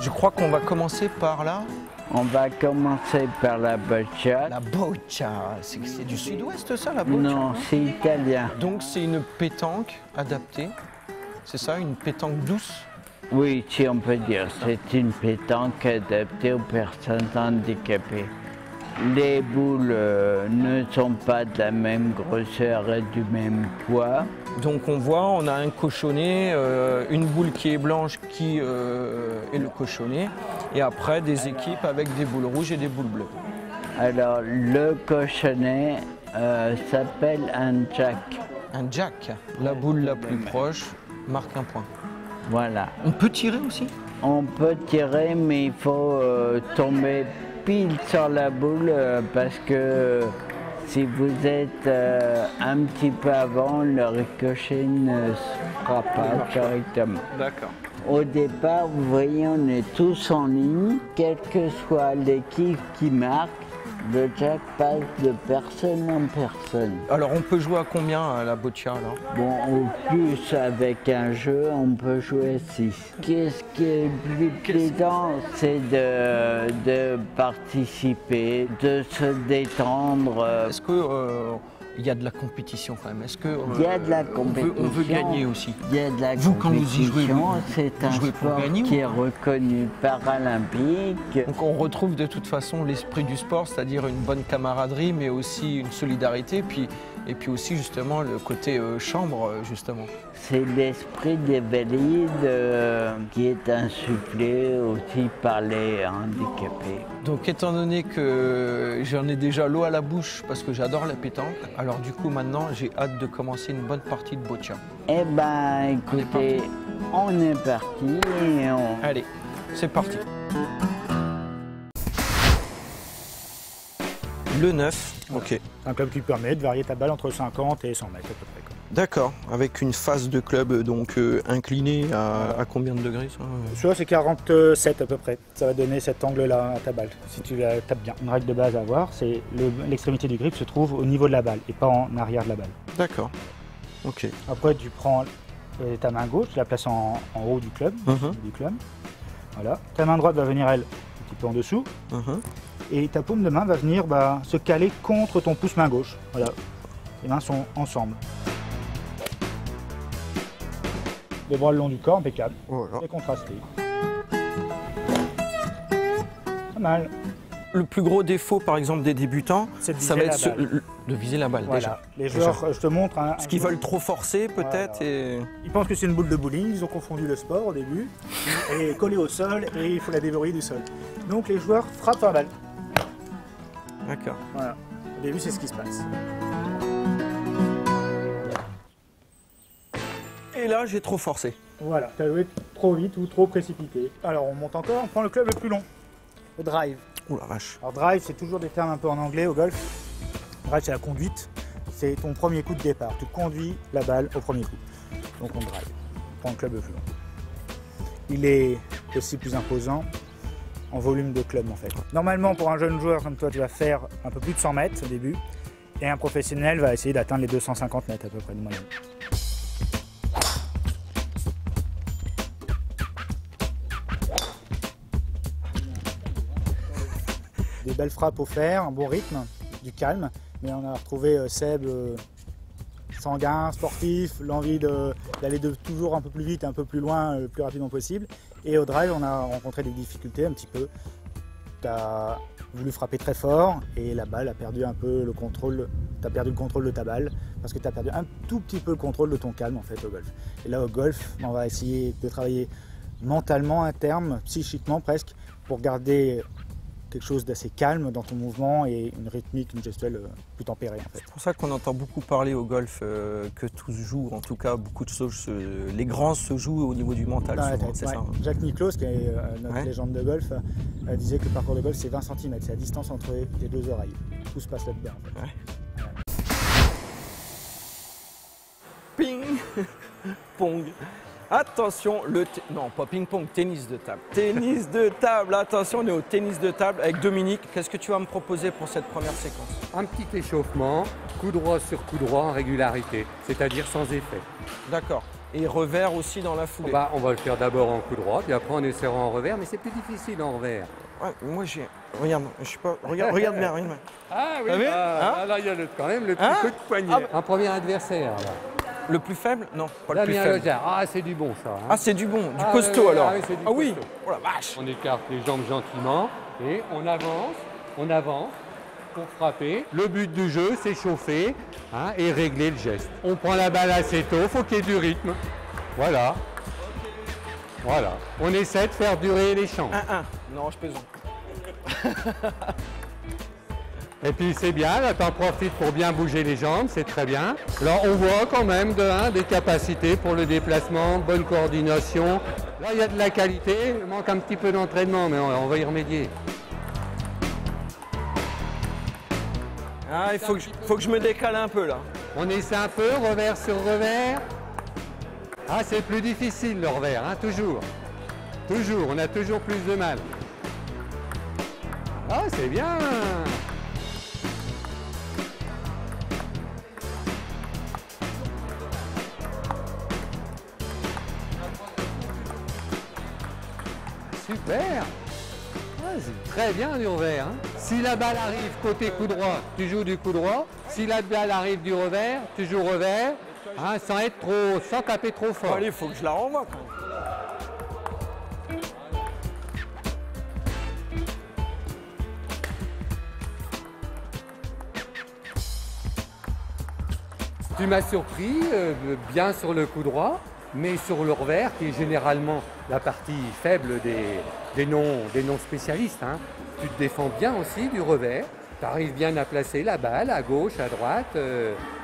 Je crois qu'on va commencer par là. On va commencer par la boccia. La boccia, c'est du sud-ouest ça, la boccia? Non, c'est italien. Donc c'est une pétanque adaptée, c'est ça, une pétanque douce? Oui, si on peut dire, c'est une pétanque adaptée aux personnes handicapées. Les boules ne sont pas de la même grosseur et du même poids. Donc on voit, on a un cochonnet, une boule qui est blanche qui est le cochonnet, et après des équipes avec des boules rouges et des boules bleues. Alors le cochonnet s'appelle un jack. Un jack, la boule la plus proche marque un point. Voilà. On peut tirer aussi? On peut tirer, mais il faut tomber pile sur la boule parce que si vous êtes un petit peu avant, le ricochet ne se fera pas correctement. D'accord. Au départ, vous voyez, on est tous en ligne, quelle que soit l'équipe qui marque, le jack passe de personne en personne. Alors on peut jouer à combien à la boccia alors? Bon, au plus avec un jeu, on peut jouer 6. Qu'est-ce qui est plus plaisant, c'est de participer, de se détendre. Est-ce que il y a de la compétition quand même? Est-ce que Il y a de la compétition. On veut gagner aussi? Il y a de la Vous, quand vous y jouez, compétition, c'est un jouez pour sport gagner qui est reconnu paralympique. Donc on retrouve de toute façon l'esprit du sport, c'est-à-dire une bonne camaraderie, mais aussi une solidarité, et puis aussi justement le côté chambre, justement. C'est l'esprit des Valides qui est insufflé aussi par les handicapés. Donc étant donné que j'en ai déjà l'eau à la bouche parce que j'adore la pétanque, alors du coup maintenant j'ai hâte de commencer une bonne partie de boccia. Eh ben écoutez, on est parti et on... Allez, c'est parti. Le 9, ok. Un club qui permet de varier ta balle entre 50 et 100 mètres à peu près. D'accord, avec une face de club donc inclinée à combien de degrés ça? Soit c'est 47 à peu près. Ça va donner cet angle-là à ta balle, si tu la tapes bien. Une règle de base à avoir, c'est l'extrémité du grip se trouve au niveau de la balle et pas en arrière de la balle. D'accord, ok. Après tu prends ta main gauche, tu la places en haut du club, Voilà. Ta main droite va venir elle un petit peu en dessous. Et ta paume de main va venir se caler contre ton pouce main gauche. Voilà. Les mains sont ensemble. Les bras le long du corps, impeccable. Voilà. C'est contrasté. Pas mal. Le plus gros défaut, par exemple, des débutants, C'est de ça viser va être la balle. de viser la balle Voilà. déjà. Les joueurs, je te montre. Parce qu'ils veulent trop forcer peut-être. Voilà. Et... Ils pensent que c'est une boule de bowling, ils ont confondu le sport au début. Elle est collée au sol et il faut la déverrouiller du sol. Donc les joueurs frappent la balle. D'accord. Voilà. Au début, c'est ce qui se passe. Et là, j'ai trop forcé. Voilà, tu as joué trop vite ou trop précipité. Alors on monte encore, on prend le club le plus long, le drive. Ouh la vache. Alors drive, c'est toujours des termes un peu en anglais au golf. Drive, c'est la conduite, c'est ton premier coup de départ. Tu conduis la balle au premier coup. Donc on drive, on prend le club le plus long. Il est aussi plus imposant en volume de club en fait. Normalement pour un jeune joueur comme toi, tu vas faire un peu plus de 100 mètres au début. Et un professionnel va essayer d'atteindre les 250 mètres à peu près de moyenne. Des belles frappes au fer, un bon rythme, du calme. Mais on a retrouvé Seb sanguin, sportif, l'envie d'aller toujours un peu plus vite, un peu plus loin, le plus rapidement possible. Et au drive, on a rencontré des difficultés un petit peu. Tu as voulu frapper très fort et la balle a perdu un peu le contrôle. Tu as perdu le contrôle de ta balle parce que tu as perdu un tout petit peu le contrôle de ton calme en fait au golf. Et là au golf, on va essayer de travailler mentalement à terme, psychiquement presque, pour garder quelque chose d'assez calme dans ton mouvement et une rythmique, une gestuelle plus tempérée en fait. C'est pour ça qu'on entend beaucoup parler au golf que tout se joue, en tout cas beaucoup de choses, les grands se jouent au niveau du mental souvent, c'est ça. Jacques Nicklaus, qui est notre légende de golf, disait que le parcours de golf c'est 20 cm, c'est la distance entre tes deux oreilles. Tout se passe là-dedans en fait. Ping Pong. Attention, non, pas ping-pong, tennis de table. Tennis de table, attention, on est au tennis de table avec Dominique. Qu'est-ce que tu vas me proposer pour cette première séquence? Un petit échauffement, coup droit sur coup droit en régularité, c'est-à-dire sans effet. D'accord. Et revers aussi dans la foulée. On va le faire d'abord en coup droit, puis après en essayant en revers, mais c'est plus difficile en revers. Ouais, moi j'ai... Regarde, je sais pas... Regarde bien, regarde bien. Ah oui, T'as vu, hein? là il y a quand même le petit coup de poignet. Un premier adversaire, là. Le plus faible? Non, pas le plus Damien faible. Lejar. Ah, c'est du bon ça. Hein. Ah, c'est du bon, du costaud alors. Ah oui, c'est du oui. costaud. Oh la vache. On écarte les jambes gentiment et on avance pour frapper. Le but du jeu, c'est chauffer et régler le geste. On prend la balle assez tôt, il faut qu'il y ait du rythme. Voilà. Voilà. On essaie de faire durer les champs. 1-1. Non, je plaisante. Et puis c'est bien, là t'en profites pour bien bouger les jambes, c'est très bien. Là on voit quand même des capacités pour le déplacement, bonne coordination. Là il y a de la qualité, il manque un petit peu d'entraînement, mais on va y remédier. Ah, il faut que je me décale un peu là. On essaie un peu, revers sur revers. Ah c'est plus difficile le revers, hein, toujours. Toujours, on a toujours plus de mal. Ah c'est bien. Super! Ouais, c'est très bien du revers. Hein. Si la balle arrive côté coup droit, tu joues du coup droit. Si la balle arrive du revers, tu joues revers, sans taper trop fort. Allez, il faut que je la renvoie. Tu m'as surpris, bien sur le coup droit, mais sur le revers, qui est généralement la partie faible des non spécialistes. Hein. Tu te défends bien aussi du revers, tu arrives bien à placer la balle à gauche, à droite,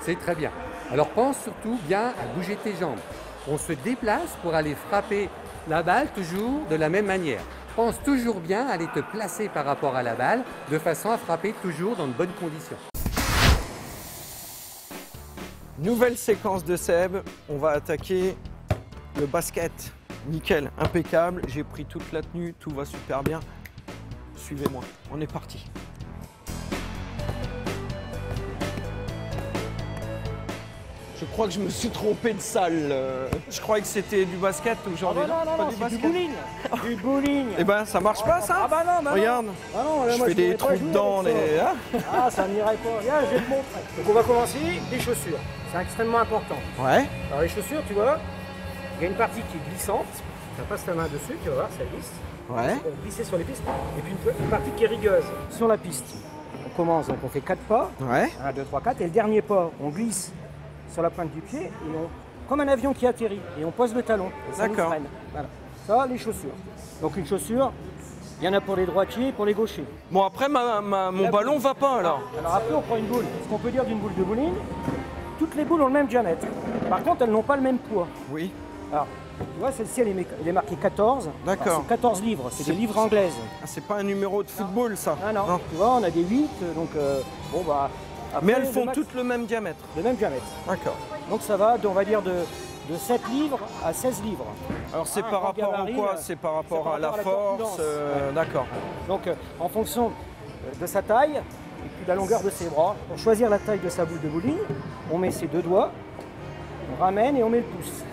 c'est très bien. Alors pense surtout bien à bouger tes jambes. On se déplace pour aller frapper la balle toujours de la même manière. Pense toujours bien à aller te placer par rapport à la balle, de façon à frapper toujours dans de bonnes conditions. Nouvelle séquence de Seb, on va attaquer le basket. Nickel, impeccable, j'ai pris toute la tenue, tout va super bien. Suivez-moi, on est parti. Je crois que je me suis trompé de salle. Je croyais que c'était du basket aujourd'hui. Non, c'est du bowling. Du bowling. Eh ben, ça marche pas ça? Ah bah non, Regarde, Ah non, je moi, fais des pourrais pas trous jouer dedans. avec Les... ça. Hein? Ah, ça n'irait pas. Viens, je vais te montrer. Donc on va commencer, les chaussures. C'est extrêmement important. Ouais. Alors les chaussures, tu vois, il y a une partie qui est glissante. Tu passes ta main dessus, tu vas voir, ça glisse. Ouais. On glisser sur les pistes. Et puis une partie qui est rigueuse. Sur la piste, on commence, donc on fait 4 pas. Ouais. 1, 2, 3, 4. Et le dernier pas, on glisse sur la pointe du pied et comme un avion qui atterrit. Et on pose le talon. Ça nous D'accord. freine. Voilà. Ça, les chaussures. Donc une chaussure, il y en a pour les droitiers et pour les gauchers. Bon, après, mon ballon va pas alors. Alors après, on prend une boule. Ce qu'on peut dire d'une boule de bowling, toutes les boules ont le même diamètre. Par contre, elles n'ont pas le même poids. Oui. Alors, tu vois, celle-ci, elle est marquée 14. D'accord. Alors, c'est 14 livres, c'est des livres anglaises. Ah, c'est pas un numéro de football ça. Ah non, tu vois, on a des 8, donc bon bah... Après, Mais elles le font max- toutes le même diamètre. le même diamètre. D'accord. Donc ça va, on va dire, de 7 livres à 16 livres. Alors c'est Ah, par un rapport gabarit, au quoi? C'est par rapport par à la rapport à la force. corpulence. D'accord. Donc en fonction de sa taille et puis de la longueur de ses bras, pour choisir la taille de sa boule de bowling, on met ses deux doigts, on ramène et on met le pouce.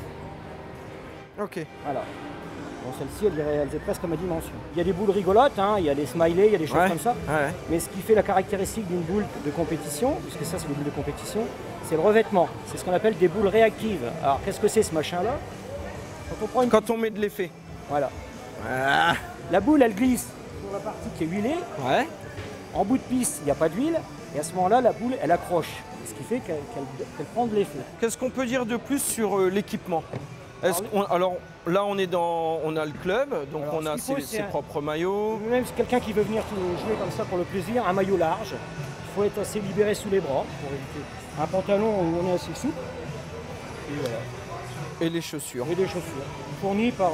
Ok. Voilà. Bon, celle-ci, elle est presque à ma dimension. Il y a des boules rigolotes, hein, il y a des smileys, il y a des choses Ouais. comme ça. Ouais. Mais ce qui fait la caractéristique d'une boule de compétition, puisque ça c'est des boules de compétition, c'est le revêtement. C'est ce qu'on appelle des boules réactives. Alors qu'est-ce que c'est ce machin-là? Quand on prend une... Quand on met de l'effet. Voilà. Ah. La boule, elle glisse sur la partie qui est huilée. Ouais. En bout de piste, il n'y a pas d'huile. Et à ce moment-là, la boule, elle accroche. Ce qui fait qu'elle prend de l'effet. Qu'est-ce qu'on peut dire de plus sur l'équipement? Alors là, on a le club, donc Alors, on a ce qu'il faut, ses c'est propres maillots. Même si quelqu'un qui veut venir jouer comme ça pour le plaisir, un maillot large, il faut être assez libéré sous les bras pour éviter. Un pantalon où on est assez souple. Et voilà. Et les chaussures. Et des chaussures. Fournies par...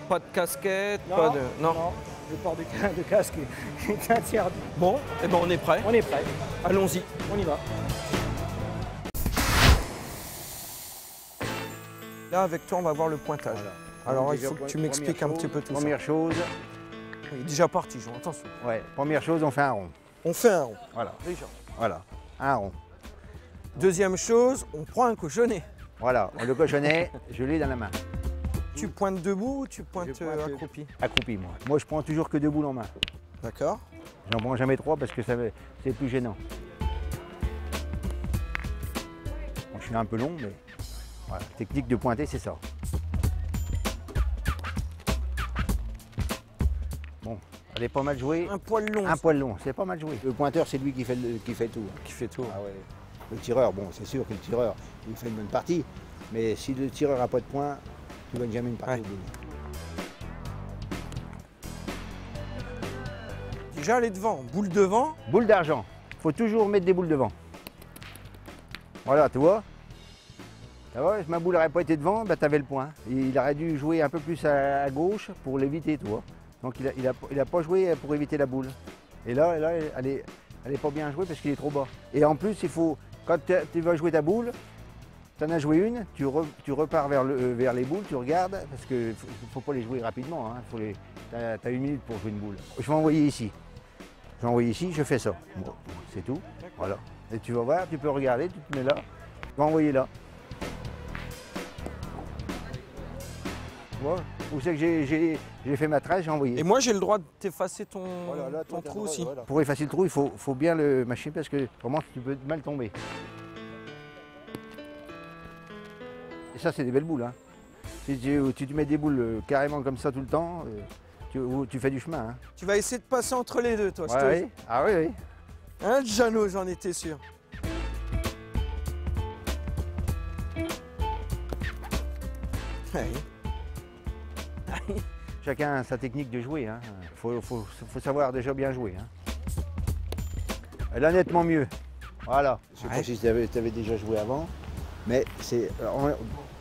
Pas de casquette, pas de... Non. Le port de casque est interdit. Bon, eh ben on est prêt. On est prêt. Allons-y. On y va. Là, avec toi, on va voir le pointage. Voilà. Alors, il Déjà, faut que tu première m'expliques un chose- petit peu tout Première chose, ça. Il est déjà parti, Jean, attention. ouais, première chose, on fait un rond. On fait un rond, Voilà, déjà. voilà, un rond. Deuxième chose, on prend un cochonnet. Voilà, le cochonnet, je l'ai dans la main. Tu pointes debout ou tu pointes Je pointe, accroupi? Accroupi, moi. Moi, je prends toujours que deux boules en main. D'accord. J'en prends jamais trois parce que c'est plus gênant. Bon, je suis un peu long, mais voilà, technique de pointer, c'est ça. Bon, elle est pas mal jouée. Un poil long. Un poil long, c'est pas mal joué. Le pointeur, c'est lui qui fait tout. Qui fait tout. Ah ouais. Le tireur, bon, c'est sûr que le tireur, il fait une bonne partie. Mais si le tireur n'a pas de points, tu ne gagnes jamais une partie. Ouais. Déjà, aller devant, boule devant. Boule d'argent. Il faut toujours mettre des boules devant. Voilà, tu vois. Tu vois, si ma boule n'aurait pas été devant, bah, tu avais le point. Il aurait dû jouer un peu plus à gauche pour l'éviter, tu vois. Donc il a pas joué pour éviter la boule. Et là elle est pas bien jouée parce qu'il est trop bas. Et en plus, il faut, quand tu vas jouer ta boule, tu en as joué une, tu repars vers les boules, tu regardes, parce qu'il ne faut pas les jouer rapidement. Hein, tu as 1 minute pour jouer une boule. Je vais envoyer ici. Je vais envoyer ici, je fais ça. Bon, c'est tout. Voilà. Et tu vas voir, tu peux regarder, tu te mets là. Je vais envoyer là. Tu vois, où c'est que j'ai fait ma trace, j'ai envoyé. Et moi, j'ai le droit de t'effacer ton, Voilà, là, ton toi, trou t'as le aussi. droit, voilà. Pour effacer le trou, il faut bien le mâcher parce que vraiment tu peux mal tomber. Et ça, c'est des belles boules. Hein. Si tu mets des boules carrément comme ça tout le temps, tu fais du chemin. Hein. Tu vas essayer de passer entre les deux, toi. je te Ouais, dis. oui. Ah oui, oui. Hein, Jeannot, j'en étais sûr. Ouais. Chacun a sa technique de jouer. Hein. Faut savoir déjà bien jouer. Hein. Elle a nettement mieux. Voilà. Je ne sais Ouais. pas si tu avais déjà joué avant, mais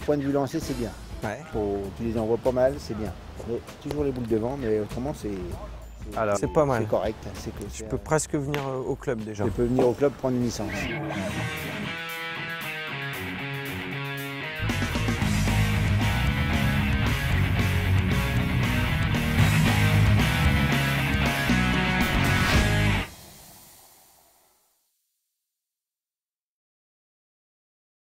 point de vue lancé, c'est bien. Ouais. Tu les envoies pas mal, c'est bien. Mais toujours les boules devant, mais autrement, c'est C'est pas mal. C'est correct. Je peux presque venir au club déjà. Tu peux venir au club prendre une licence.